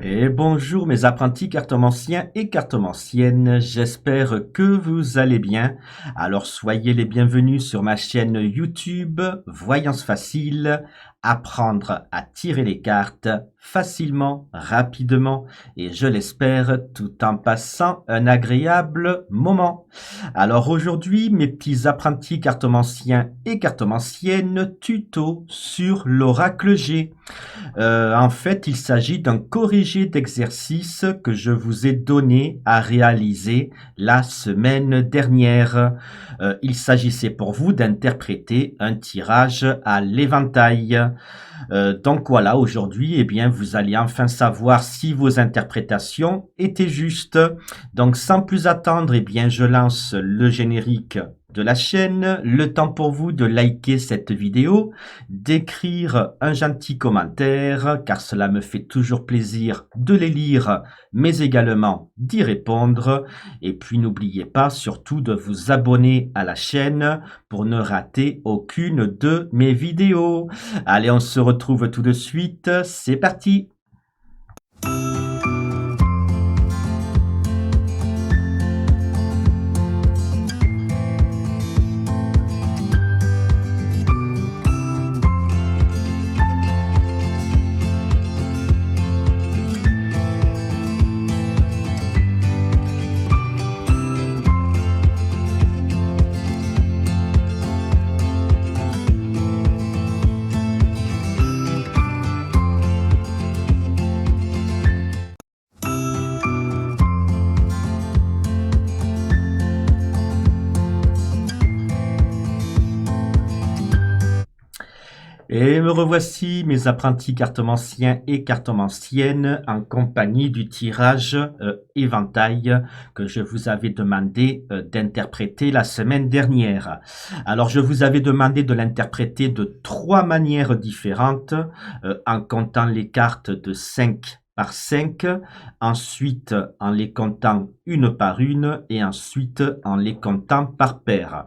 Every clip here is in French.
Et bonjour mes apprentis cartomanciens et cartomanciennes, j'espère que vous allez bien. Alors soyez les bienvenus sur ma chaîne YouTube Voyance Facile, apprendre à tirer les cartes facilement, rapidement et je l'espère tout en passant un agréable moment. Alors aujourd'hui mes petits apprentis cartomanciens et cartomanciennes, tuto sur l'oracle G. En fait, il s'agit d'un corrigé d'exercice que je vous ai donné à réaliser la semaine dernière. Il s'agissait pour vous d'interpréter un tirage à l'éventail. Donc voilà, aujourd'hui, eh bien, vous allez enfin savoir si vos interprétations étaient justes. Donc sans plus attendre, eh bien, je lance le générique de la chaîne. Le temps pour vous de liker cette vidéo, d'écrire un gentil commentaire, car cela me fait toujours plaisir de les lire, mais également d'y répondre. Et puis n'oubliez pas surtout de vous abonner à la chaîne pour ne rater aucune de mes vidéos. Allez, on se retrouve tout de suite. C'est parti! Et me revoici, mes apprentis cartomanciens et cartomanciennes, en compagnie du tirage éventail que je vous avais demandé d'interpréter la semaine dernière. Alors, je vous avais demandé de l'interpréter de 3 manières différentes, en comptant les cartes de 5 par 5, ensuite en les comptant une par une et ensuite en les comptant par paire.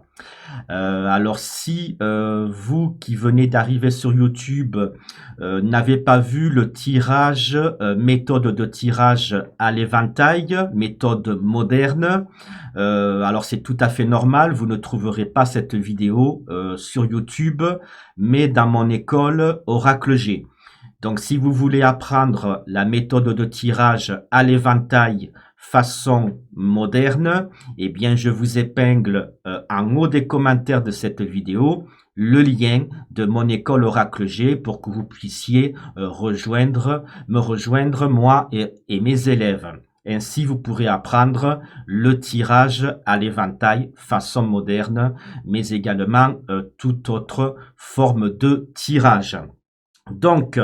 Alors si vous qui venez d'arriver sur YouTube n'avez pas vu le tirage, méthode de tirage à l'éventail, méthode moderne, alors c'est tout à fait normal, vous ne trouverez pas cette vidéo sur YouTube, mais dans mon école Oracle G. Donc si vous voulez apprendre la méthode de tirage à l'éventail façon moderne, eh bien je vous épingle en haut des commentaires de cette vidéo le lien de mon école Oracle G pour que vous puissiez me rejoindre moi et mes élèves. Ainsi, vous pourrez apprendre le tirage à l'éventail façon moderne, mais également toute autre forme de tirage. Donc,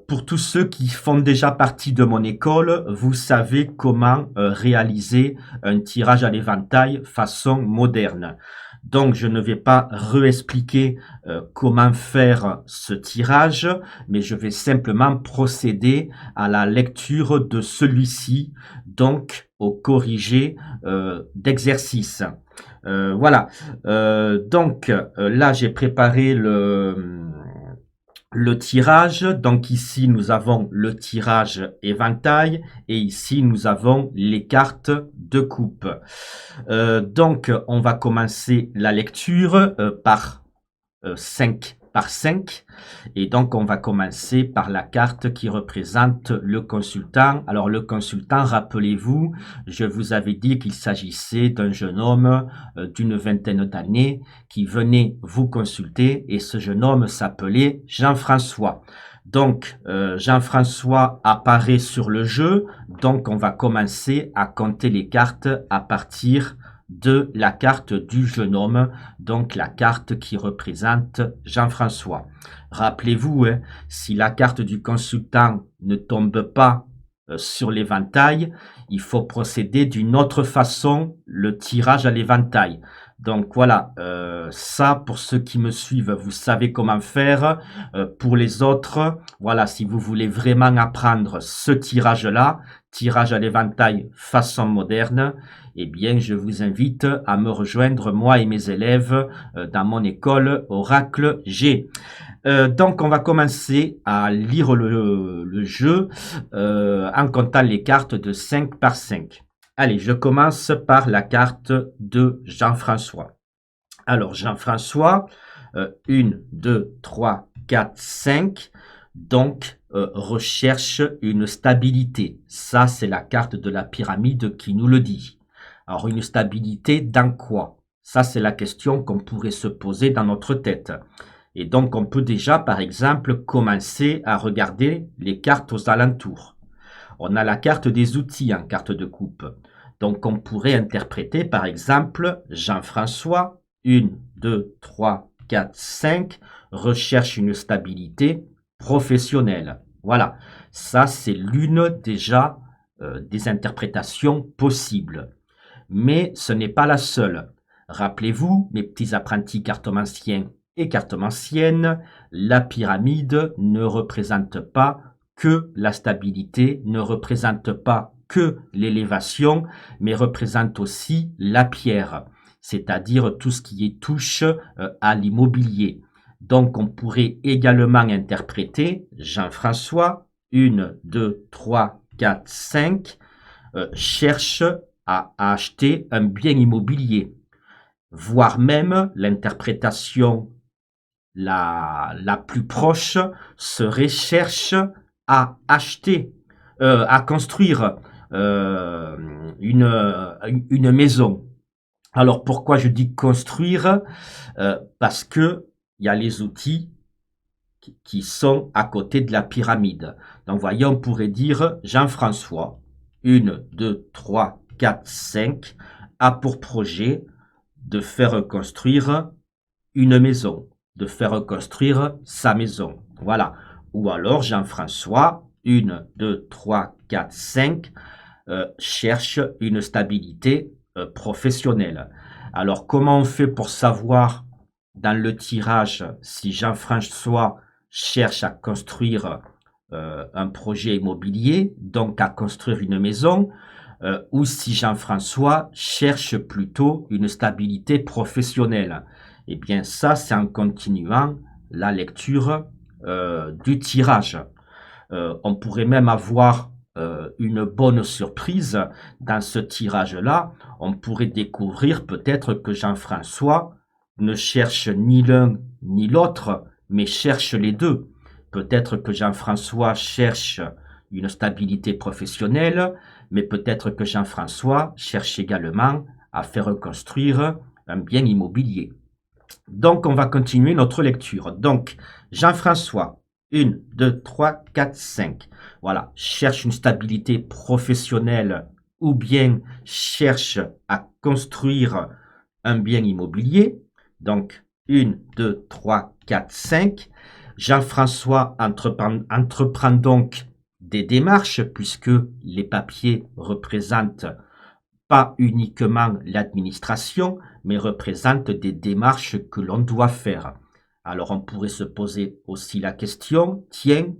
pour tous ceux qui font déjà partie de mon école, vous savez comment réaliser un tirage à l'éventail façon moderne. Donc, je ne vais pas réexpliquer comment faire ce tirage, mais je vais simplement procéder à la lecture de celui-ci, donc au corrigé d'exercice. Voilà. Donc, là, j'ai préparé le tirage. Donc ici, nous avons le tirage éventail et ici, nous avons les cartes de coupe. Donc, on va commencer la lecture par 5 par 5. Et donc, on va commencer par la carte qui représente le consultant. Alors, le consultant, rappelez-vous, je vous avais dit qu'il s'agissait d'un jeune homme d'une vingtaine d'années qui venait vous consulter et ce jeune homme s'appelait Jean-François. Donc, Jean-François apparaît sur le jeu. Donc, on va commencer à compter les cartes à partir de la carte du jeune homme, donc la carte qui représente Jean-François. Rappelez-vous, hein, si la carte du consultant ne tombe pas sur l'éventail, il faut procéder d'une autre façon, le tirage à l'éventail. Donc voilà, ça pour ceux qui me suivent, vous savez comment faire. Pour les autres, voilà, si vous voulez vraiment apprendre ce tirage-là, tirage à l'éventail façon moderne, eh bien je vous invite à me rejoindre, moi et mes élèves, dans mon école Oracle G. Donc on va commencer à lire le jeu en comptant les cartes de 5 par 5. Allez, je commence par la carte de Jean-François. Alors, Jean-François, 1, 2, 3, 4, 5, donc recherche une stabilité. Ça, c'est la carte de la pyramide qui nous le dit. Alors, une stabilité dans quoi? Ça, c'est la question qu'on pourrait se poser dans notre tête. Et donc, on peut déjà, par exemple, commencer à regarder les cartes aux alentours. On a la carte des outils en carte de coupe. Donc, on pourrait interpréter, par exemple, Jean-François, 1, 2, 3, 4, 5, recherche une stabilité professionnelle. Voilà, ça c'est l'une déjà des interprétations possibles. Mais ce n'est pas la seule. Rappelez-vous, mes petits apprentis cartomanciens et cartomanciennes, la pyramide ne représente pas que la stabilité, ne représente pas que l'élévation, mais représente aussi la pierre, c'est-à-dire tout ce qui est touche à l'immobilier. Donc on pourrait également interpréter Jean-François, 1, 2, 3, 4, 5, cherche à acheter un bien immobilier, voire même l'interprétation la plus proche serait cherche à acheter, à construire une maison. Alors pourquoi je dis construire? Parce que il y a les outils qui sont à côté de la pyramide. Donc voyons, on pourrait dire Jean-François, 1, 2, 3, 4, 5, a pour projet de faire construire une maison, de faire construire sa maison. Voilà. Ou alors Jean-François, 1, 2, 3, 4, 5, cherche une stabilité professionnelle. Alors comment on fait pour savoir dans le tirage si Jean-François cherche à construire un projet immobilier, donc à construire une maison, ou si Jean-François cherche plutôt une stabilité professionnelle? Eh bien ça, c'est en continuant la lecture du tirage. On pourrait même avoir une bonne surprise dans ce tirage-là. On pourrait découvrir peut-être que Jean-François ne cherche ni l'un ni l'autre, mais cherche les deux. Peut-être que Jean-François cherche une stabilité professionnelle, mais peut-être que Jean-François cherche également à faire construire un bien immobilier. Donc, on va continuer notre lecture. Donc, Jean-François, 1, 2, 3, 4, 5. Voilà, cherche une stabilité professionnelle ou bien cherche à construire un bien immobilier. Donc, 1, 2, 3, 4, 5. Jean-François entreprend donc des démarches puisque les papiers représentent pas uniquement l'administration, mais représentent des démarches que l'on doit faire. Alors on pourrait se poser aussi la question, tiens,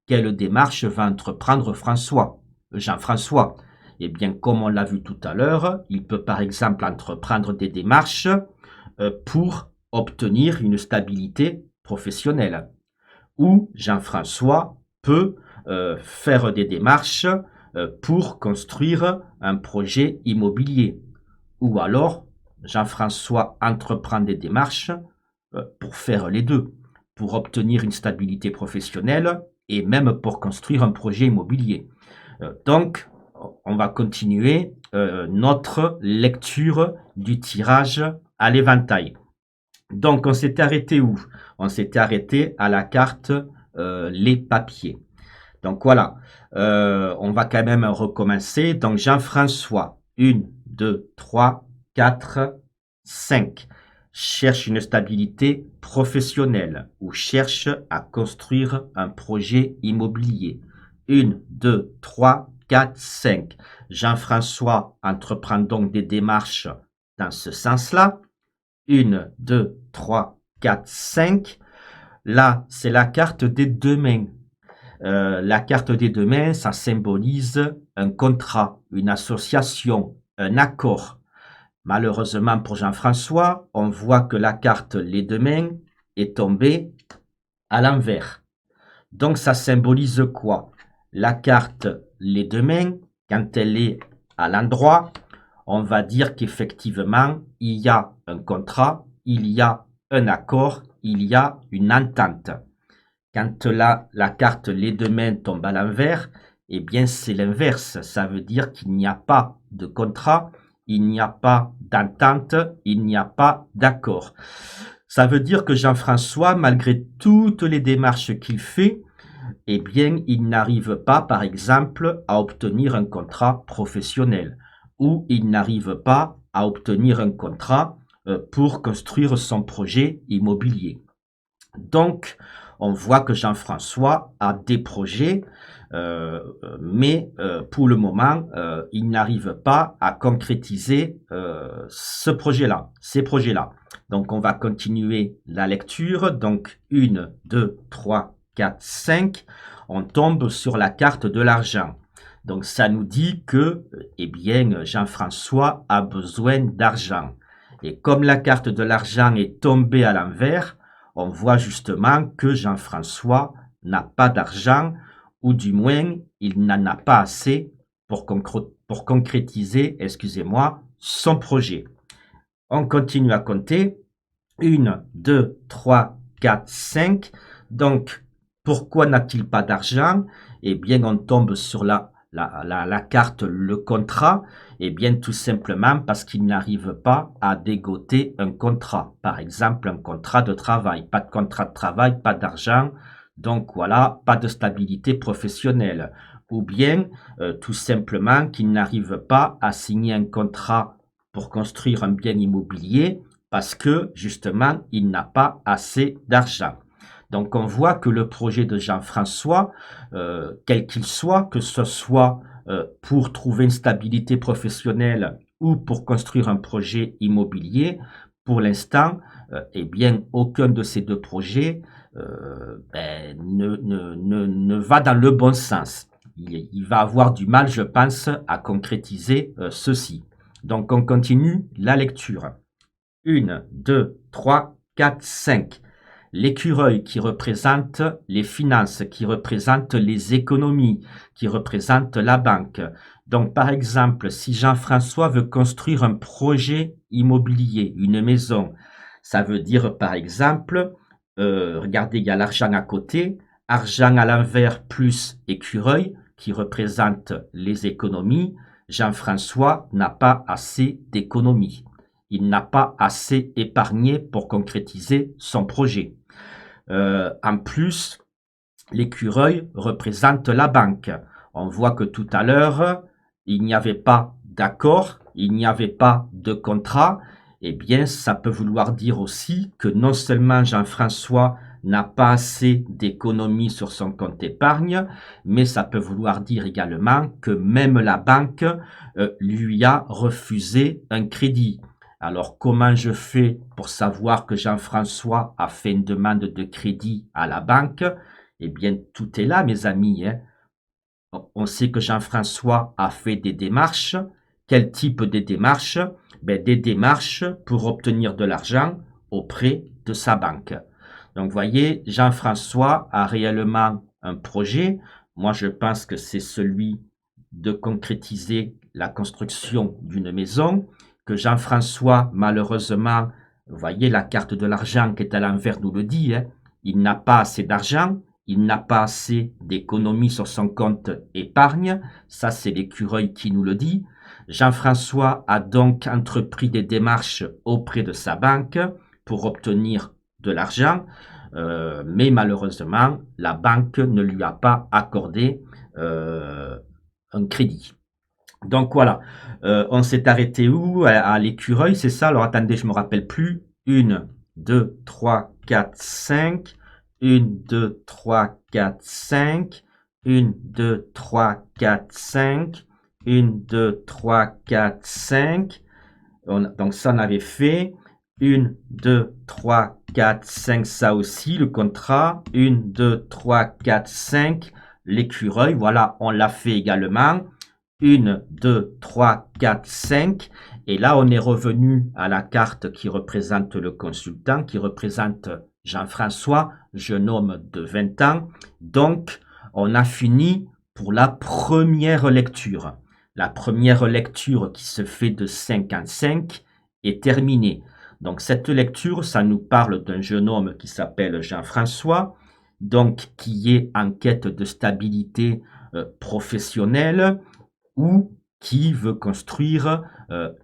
quelle démarche va entreprendre Jean-François? Eh bien, comme on l'a vu tout à l'heure, il peut par exemple entreprendre des démarches pour obtenir une stabilité professionnelle. Ou Jean-François peut faire des démarches pour construire un projet immobilier. Ou alors, Jean-François entreprend des démarches pour faire les deux, pour obtenir une stabilité professionnelle et même pour construire un projet immobilier. Donc, on va continuer notre lecture du tirage à l'éventail. Donc, on s'était arrêté où? On s'était arrêté à la carte les papiers. Donc voilà, on va quand même recommencer. Donc Jean-François, 1, 2, 3, 4, 5. Cherche une stabilité professionnelle ou cherche à construire un projet immobilier. 1, 2, 3, 4, 5. Jean-François entreprend donc des démarches dans ce sens-là 1, 2, 3, 4, 5. Là, c'est la carte des deux mains. La carte des deux mains, ça symbolise un contrat, une association, un accord. Malheureusement pour Jean-François, on voit que la carte les deux mains est tombée à l'envers. Donc ça symbolise quoi? La carte les deux mains, quand elle est à l'endroit, on va dire qu'effectivement, il y a un contrat, il y a un accord, il y a une entente. Quand la carte les deux mains tombe à l'envers, eh bien c'est l'inverse. Ça veut dire qu'il n'y a pas de contrat, il n'y a pas d'entente, il n'y a pas d'accord. Ça veut dire que Jean-François, malgré toutes les démarches qu'il fait, eh bien, il n'arrive pas, par exemple, à obtenir un contrat professionnel ou il n'arrive pas à obtenir un contrat pour construire son projet immobilier. Donc, on voit que Jean-François a des projets, mais pour le moment, il n'arrive pas à concrétiser ce projet-là, ces projets-là. Donc, on va continuer la lecture. Donc, 1, 2, 3, 4, 5. On tombe sur la carte de l'argent. Donc, ça nous dit que, eh bien, Jean-François a besoin d'argent. Et comme la carte de l'argent est tombée à l'envers, on voit justement que Jean-François n'a pas d'argent, ou du moins, il n'en a pas assez pour concrétiser, excusez-moi, son projet. On continue à compter. 1, 2, 3, 4, 5. Donc, pourquoi n'a-t-il pas d'argent? Eh bien, on tombe sur la carte, le contrat. Eh bien, tout simplement parce qu'il n'arrive pas à dégoter un contrat. Par exemple, un contrat de travail. Pas de contrat de travail, pas d'argent. Donc voilà, pas de stabilité professionnelle. Ou bien, tout simplement qu'il n'arrive pas à signer un contrat pour construire un bien immobilier parce que justement, il n'a pas assez d'argent. Donc on voit que le projet de Jean-François, quel qu'il soit, que ce soit pour trouver une stabilité professionnelle ou pour construire un projet immobilier, pour l'instant, eh bien, aucun de ces deux projets ne va dans le bon sens. Il va avoir du mal, je pense, à concrétiser ceci. Donc on continue la lecture. 1, 2, 3, 4, 5. L'écureuil qui représente les finances, qui représente les économies, qui représente la banque. Donc, par exemple, si Jean-François veut construire un projet immobilier, une maison, ça veut dire, par exemple, regardez, il y a l'argent à côté, argent à l'envers plus écureuil, qui représente les économies. Jean-François n'a pas assez d'économies. Il n'a pas assez épargné pour concrétiser son projet. En plus, l'écureuil représente la banque. On voit que tout à l'heure, il n'y avait pas d'accord, il n'y avait pas de contrat. Eh bien, ça peut vouloir dire aussi que non seulement Jean-François n'a pas assez d'économies sur son compte épargne, mais ça peut vouloir dire également que même la banque lui a refusé un crédit. Alors, comment je fais pour savoir que Jean-François a fait une demande de crédit à la banque? Eh bien, tout est là, mes amis, hein. On sait que Jean-François a fait des démarches. Quel type de démarches? Ben, des démarches pour obtenir de l'argent auprès de sa banque. Donc, vous voyez, Jean-François a réellement un projet. Moi, je pense que c'est celui de concrétiser la construction d'une maison, que Jean-François, malheureusement, vous voyez, la carte de l'argent qui est à l'envers nous le dit, hein, il n'a pas assez d'argent, il n'a pas assez d'économies sur son compte épargne, ça c'est l'écureuil qui nous le dit. Jean-François a donc entrepris des démarches auprès de sa banque pour obtenir de l'argent, mais malheureusement, la banque ne lui a pas accordé un crédit. Donc voilà, on s'est arrêté où? À l'écureuil, c'est ça? Alors attendez, je me rappelle plus. 1, 2, 3, 4, 5. 1, 2, 3, 4, 5. 1, 2, 3, 4, 5. 1, 2, 3, 4, 5. Donc ça, on avait fait. 1, 2, 3, 4, 5, ça aussi, le contrat. 1, 2, 3, 4, 5, l'écureuil. Voilà, on l'a fait également. 1, 2, 3, 4, 5. Et là, on est revenu à la carte qui représente le consultant, qui représente Jean-François, jeune homme de 20 ans. Donc, on a fini pour la première lecture. La première lecture qui se fait de 5 en 5 est terminée. Donc, cette lecture, ça nous parle d'un jeune homme qui s'appelle Jean-François, donc qui est en quête de stabilité professionnelle, ou qui veut construire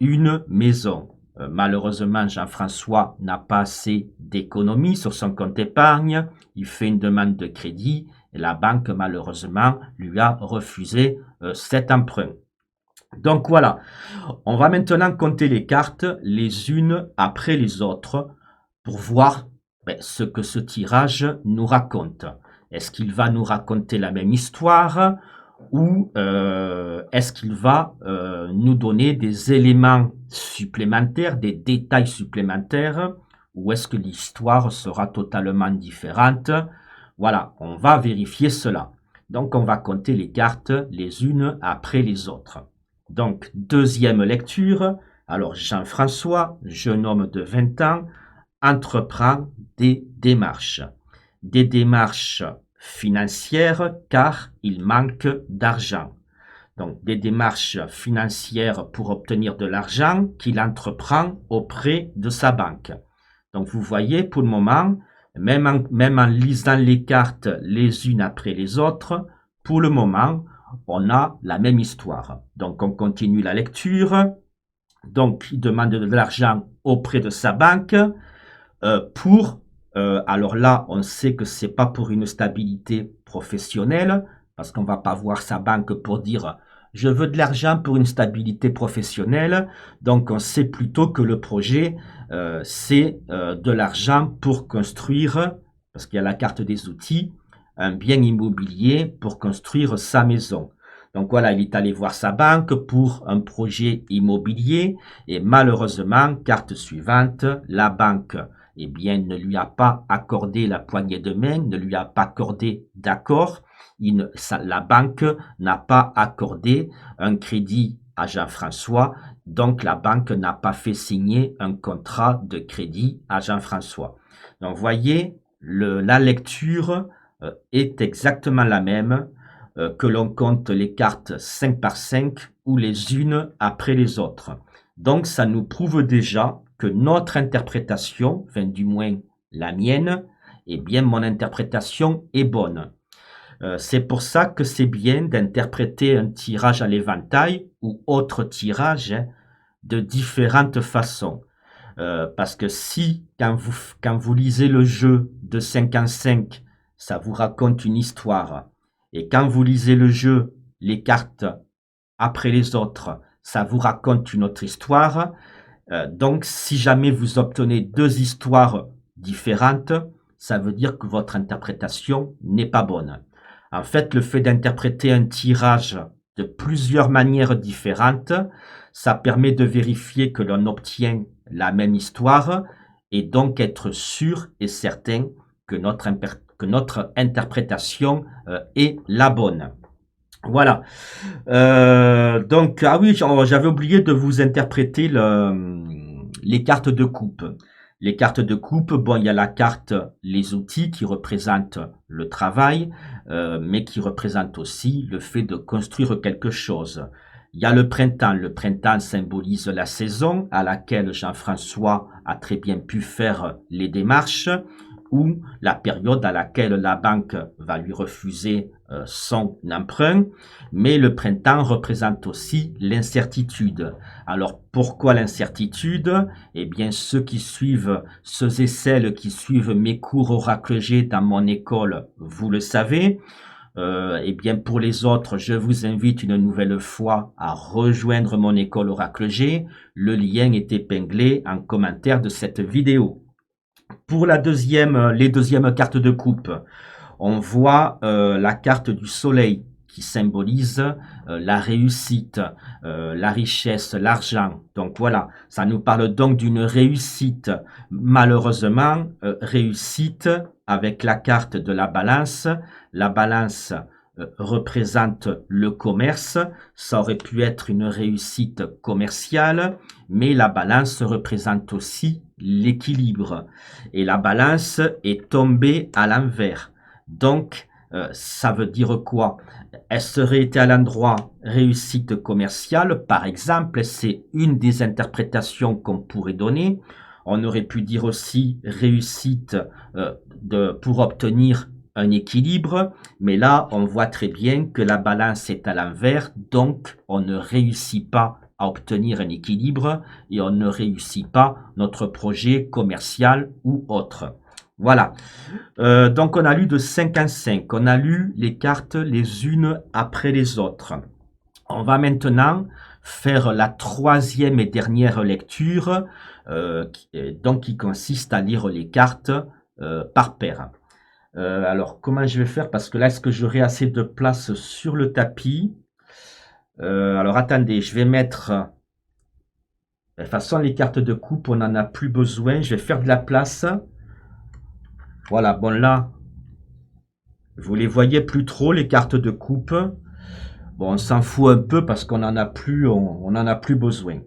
une maison. Malheureusement, Jean-François n'a pas assez d'économies sur son compte épargne. Il fait une demande de crédit et la banque, malheureusement, lui a refusé cet emprunt. Donc voilà, on va maintenant compter les cartes les unes après les autres pour voir ce que ce tirage nous raconte. Est-ce qu'il va nous raconter la même histoire ou est-ce qu'il va nous donner des éléments supplémentaires, des détails supplémentaires, ou est-ce que l'histoire sera totalement différente? Voilà, on va vérifier cela. Donc on va compter les cartes les unes après les autres. Donc deuxième lecture, alors Jean-François, jeune homme de 20 ans, entreprend des démarches. Des démarches financières car il manque d'argent. Donc des démarches financières pour obtenir de l'argent qu'il entreprend auprès de sa banque. Donc vous voyez, pour le moment, même en lisant les cartes les unes après les autres, pour le moment, on a la même histoire. Donc on continue la lecture. Donc il demande de l'argent auprès de sa banque alors là, on sait que c'est pas pour une stabilité professionnelle, parce qu'on va pas voir sa banque pour dire je veux de l'argent pour une stabilité professionnelle. Donc on sait plutôt que le projet c'est de l'argent pour construire, parce qu'il y a la carte des outils, un bien immobilier pour construire sa maison. Donc voilà, il est allé voir sa banque pour un projet immobilier et malheureusement, carte suivante, la banque ne lui a pas accordé la poignée de main, ne lui a pas accordé d'accord. La banque n'a pas accordé un crédit à Jean-François, donc la banque n'a pas fait signer un contrat de crédit à Jean-François. Donc vous voyez, la lecture est exactement la même, que l'on compte les cartes 5 par 5 ou les unes après les autres. Donc ça nous prouve déjà que notre interprétation, enfin du moins la mienne, mon interprétation est bonne. C'est pour ça que c'est bien d'interpréter un tirage à l'éventail ou autre tirage de différentes façons. Parce que si, quand vous lisez le jeu de 5 en 5, ça vous raconte une histoire, et quand vous lisez le jeu, les cartes après les autres, ça vous raconte une autre histoire. Donc, si jamais vous obtenez deux histoires différentes, ça veut dire que votre interprétation n'est pas bonne. En fait, le fait d'interpréter un tirage de plusieurs manières différentes, ça permet de vérifier que l'on obtient la même histoire et donc être sûr et certain que notre interprétation est la bonne. Voilà. Donc, ah oui, j'avais oublié de vous interpréter les cartes de coupe. Les cartes de coupe, bon, il y a la carte les outils qui représentent le travail, mais qui représente aussi le fait de construire quelque chose. Il y a le printemps. Le printemps symbolise la saison à laquelle Jean-François a très bien pu faire les démarches, ou la période à laquelle la banque va lui refuser son emprunt, mais le printemps représente aussi l'incertitude. Alors pourquoi l'incertitude? Eh bien ceux et celles qui suivent mes cours Oracle G dans mon école, vous le savez. Eh bien pour les autres, je vous invite une nouvelle fois à rejoindre mon école Oracle G. Le lien est épinglé en commentaire de cette vidéo. Pour les deuxièmes cartes de coupe, on voit la carte du soleil qui symbolise la réussite, la richesse, l'argent. Donc voilà, ça nous parle donc d'une réussite. Malheureusement, réussite avec la carte de la balance. La balance représente le commerce. Ça aurait pu être une réussite commerciale, mais la balance représente aussi l'équilibre. Et la balance est tombée à l'envers. Donc, ça veut dire quoi? Elle serait été à l'endroit réussite commerciale, par exemple, c'est une des interprétations qu'on pourrait donner. On aurait pu dire aussi réussite pour obtenir un équilibre, mais là, on voit très bien que la balance est à l'envers, donc on ne réussit pas à obtenir un équilibre et on ne réussit pas notre projet commercial ou autre. Voilà. Donc on a lu de 5 en 5, on a lu les cartes les unes après les autres. On va maintenant faire la troisième et dernière lecture, qui consiste à lire les cartes par paire. Alors comment je vais faire? Parce que là, est-ce que j'aurai assez de place sur le tapis? Alors attendez, je vais mettre... De toute façon, les cartes de coupe, on n'en a plus besoin. Je vais faire de la place. Voilà, bon là, vous les voyez plus trop, les cartes de coupe. Bon, on s'en fout un peu parce qu'on n'en a plus, on n'en a plus besoin.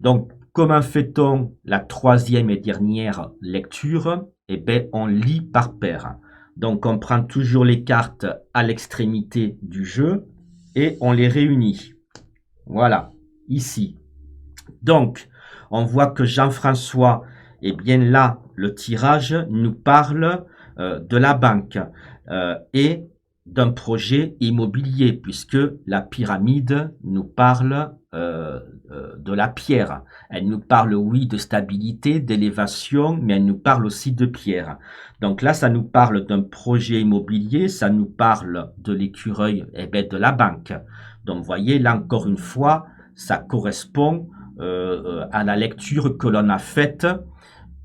Donc, comment fait-on la troisième et dernière lecture? Eh bien, on lit par paire. Donc, on prend toujours les cartes à l'extrémité du jeu et on les réunit. Voilà, ici. Donc, on voit que Jean-François, eh bien là, le tirage nous parle de la banque et d'un projet immobilier, puisque la pyramide nous parle de la pierre. Elle nous parle, oui, de stabilité, d'élévation, mais elle nous parle aussi de pierre. Donc là, ça nous parle d'un projet immobilier, ça nous parle de l'écureuil, eh bien, de la banque. Donc, vous voyez, là, encore une fois, ça correspond à la lecture que l'on a faite,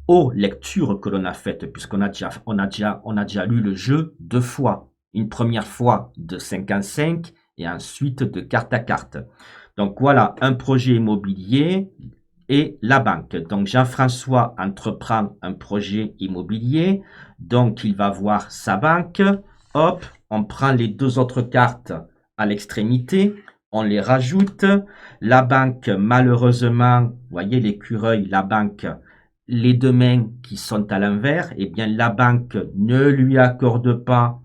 aux lectures que l'on a faites, puisqu'on a déjà lu le jeu 2 fois. Une première fois de 5 en 5 et ensuite de carte à carte. Donc voilà, un projet immobilier et la banque. Donc Jean-François entreprend un projet immobilier, donc il va voir sa banque. Hop, on prend les 2 autres cartes à l'extrémité, on les rajoute. La banque, malheureusement, vous voyez l'écureuil, la banque, les 2 mains qui sont à l'envers, eh bien la banque ne lui accorde pas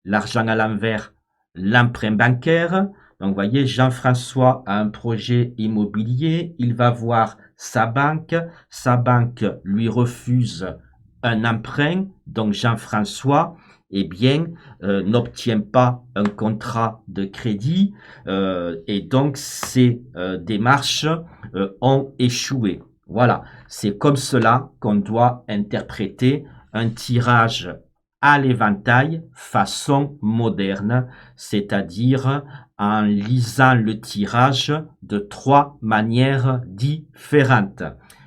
l'argent à l'envers, l'emprunt bancaire. Donc, vous voyez, Jean-François a un projet immobilier. Il va voir sa banque. Sa banque lui refuse un emprunt. Donc, Jean-François, eh bien, n'obtient pas un contrat de crédit. Et donc, ces démarches ont échoué. Voilà, c'est comme cela qu'on doit interpréter un tirage à l'éventail façon moderne, c'est-à-dire en lisant le tirage de 3 manières différentes.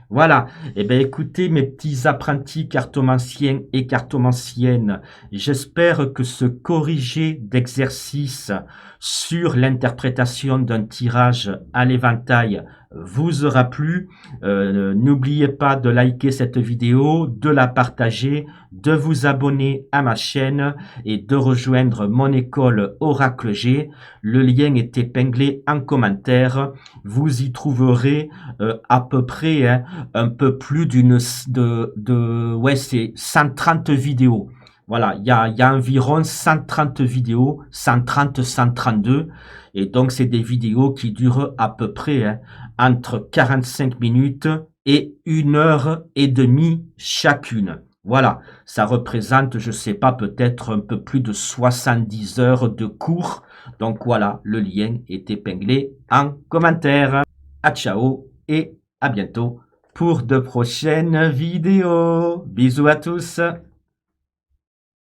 Voilà, eh bien écoutez mes petits apprentis cartomanciens et cartomanciennes, j'espère que ce corrigé d'exercice sur l'interprétation d'un tirage à l'éventail vous aura plu. N'oubliez pas de liker cette vidéo, de la partager, de vous abonner à ma chaîne et de rejoindre mon école Oracle G. Le lien est épinglé en commentaire. Vous y trouverez à peu près un peu plus ouais, c'est 130 vidéos. Voilà, il y a environ 130 vidéos, 130, 132. Et donc, c'est des vidéos qui durent à peu près entre 45 minutes et 1h30 chacune. Voilà, ça représente, je sais pas, peut-être un peu plus de 70 heures de cours. Donc voilà, le lien est épinglé en commentaire. À ciao et à bientôt pour de prochaines vidéos. Bisous à tous.